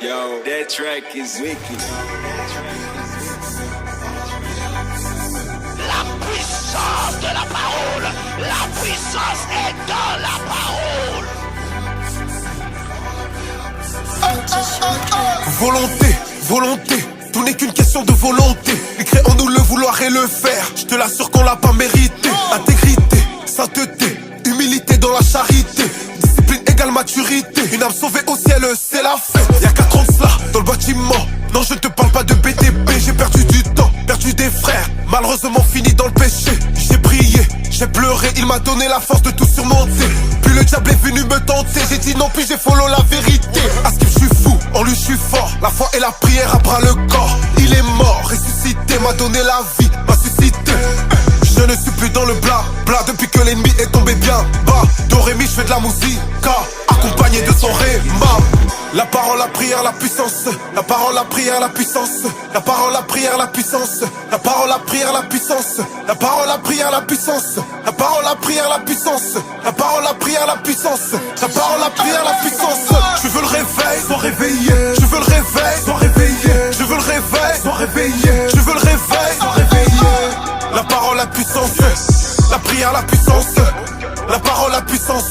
Yo, that track is wicked. La puissance de la parole, la puissance est dans la parole. Volonté, tout n'est qu'une question de volonté. Écrit en nous le vouloir et le faire. Je te l'assure qu'on l'a pas mérité. Intégrité, sainteté, humilité dans la charité. Discipline égale maturité. Une âme sauvée au ciel, c'est la fête. Y'a 4 ans de cela, dans le bâtiment. Non, je ne te parle pas de BTP. J'ai perdu du temps, perdu des frères. Malheureusement fini dans le péché. J'ai prié, j'ai pleuré. Il m'a donné la force de tout surmonter. Puis le diable est venu me tenter. J'ai dit non, puis j'ai follow la vérité. À ce que je suis fou, en lui je suis fort. La foi et la prière à bras le corps. Il est mort, ressuscité, m'a donné la vie, m'a suscité. Je ne suis plus dans le bla depuis que l'ennemi est tombé bien bas. Do ré mi, je fais de la musique accompagné de son réma. La parole, la prière, la puissance. La parole, la prière, la puissance. La parole, la prière, la puissance. La parole, la prière, la puissance. La parole, la prière, la puissance. La parole, la prière, la puissance. La parole, la prière, la puissance. La parole, la prière, la puissance. Je veux le réveil, sois réveillé. Je veux le réveil, sois réveillé. Je veux le réveil, sois réveillé. Je veux le réveil, sois réveillé. La parole, la puissance. La prière, la puissance. La parole, la puissance.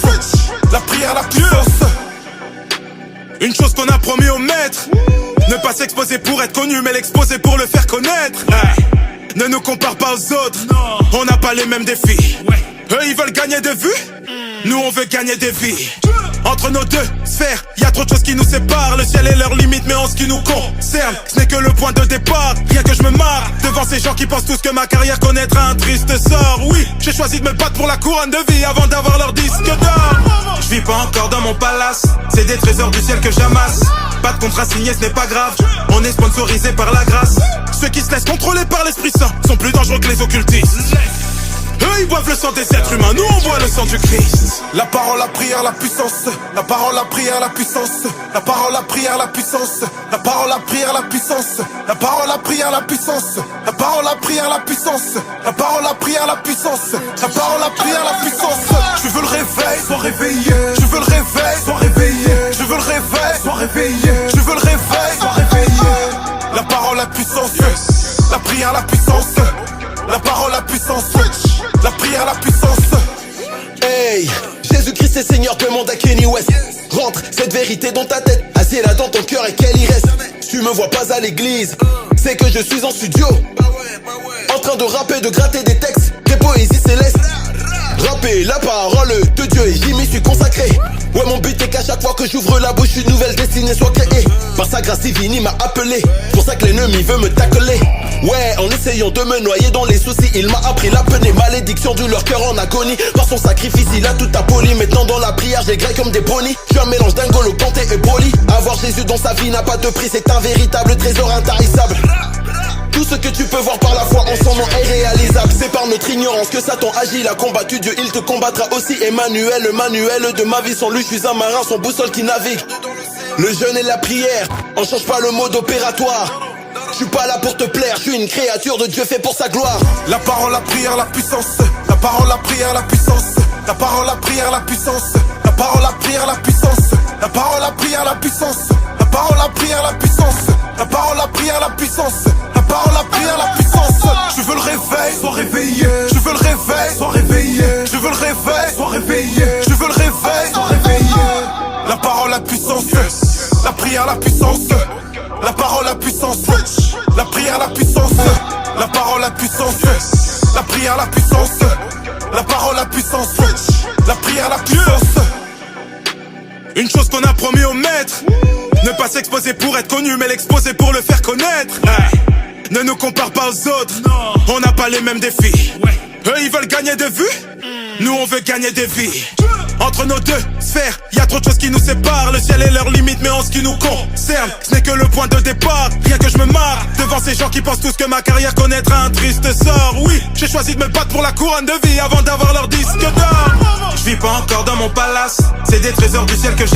La prière, la puissance. Une chose qu'on a promis au maître, ne pas s'exposer pour être connu, mais l'exposer pour le faire connaître. Ne nous compare pas aux autres, on n'a pas les mêmes défis. Eux ils veulent gagner des vues, nous on veut gagner des vies. Entre nos deux sphères, y a trop de choses qui nous séparent. Le ciel est leur limite, mais en ce qui nous concerne, ce n'est que le point de départ. Rien que je me marre devant ces gens qui pensent tous que ma carrière connaîtra un triste sort. Oui, j'ai choisi de me battre pour la couronne de vie avant d'avoir leur disque d'or. Je vis pas encore dans mon palace, c'est des trésors du ciel que j'amasse. Pas de contrat signé, ce n'est pas grave, on est sponsorisé par la grâce. Ceux qui se laissent contrôler par l'Esprit Saint sont plus dangereux que les occultistes. Eux ils boivent le sang des êtres humains, nous on boit le sang du Christ. La parole, la prière, la puissance. La parole, la prière, la puissance. La parole, la prière, la puissance. La parole, la prière, la puissance. La parole, la prière, la puissance. La parole, la prière, la puissance. La parole, la prière, la puissance. La parole, la prière, la puissance. Je veux le réveil, sois réveillé. Je veux le réveil, sois réveillé. Je veux le réveil, sois réveillé. Je veux le réveil, sois réveillé. La parole, la puissance. La prière, la puissance. La parole, la puissance. La prière, la puissance. Hey, Jésus-Christ est Seigneur, demande à Kenny West. Rentre cette vérité dans ta tête, assieds-la dans ton cœur et qu'elle y reste. Tu me vois pas à l'église, c'est que je suis en studio, en train de rapper, de gratter des textes, des poésies célestes. Rapper la parole de Dieu et j'y m'y suis consacré. Ouais, mon but est qu'à chaque fois que j'ouvre la bouche, une nouvelle destinée soit créée. Par sa grâce divine il m'a appelé, c'est pour ça que l'ennemi veut me tacler. Ouais, en essayant de me noyer dans les soucis, il m'a appris l'apnée. Malédiction de leur cœur en agonie, par son sacrifice il a tout aboli. Maintenant dans la prière j'ai gré comme des ponis. Je suis un mélange d'Ngolo Kanté et Broly. Avoir Jésus dans sa vie n'a pas de prix, c'est un véritable trésor intarissable. Tout ce que tu peux voir par la foi en son nom est réalisable. C'est par notre ignorance que Satan agit. Il a combattu Dieu, il te combattra aussi. Emmanuel, le manuel de ma vie. Sans lui, je suis un marin, son boussole qui navigue. Le jeûne et la prière, on change pas le mode opératoire. Je suis pas là pour te plaire, je suis une créature de Dieu fait pour sa gloire. La parole, la prière, la puissance. La parole, la prière, la puissance. La parole, la prière, la puissance. La parole, la prière, la puissance. La parole, la prière, la puissance. La parole, la prière, la puissance. La parole, la prière, la puissance. La parole, la prière, la puissance. Je veux le réveil, sois réveillé. Je veux le réveil, sois réveillé. Je veux le réveil, sois réveillé. Je veux le réveil, sois réveillé. La parole, la puissance. La prière, la puissance. La parole, la puissance. La prière, la puissance. La parole, la puissance. La prière, la puissance. La parole, la puissance. La prière, la puissance. Une chose qu'on a promis au maître, ne pas s'exposer pour être connu, mais l'exposer pour le faire connaître. Ne nous compare pas aux autres, on n'a pas les mêmes défis. Eux ils veulent gagner des vues, nous on veut gagner des vies. Entre nos deux sphères, y a trop de choses qui nous séparent. Le ciel est leur limite, mais en ce qui nous concerne, ce n'est que le point de départ. Rien que je me marre devant ces gens qui pensent tous que ma carrière connaîtra un triste sort. Oui, j'ai choisi de me battre pour la couronne de vie avant d'avoir leur disque d'or. Je vis pas encore dans mon palace, c'est des trésors du ciel que j'aime.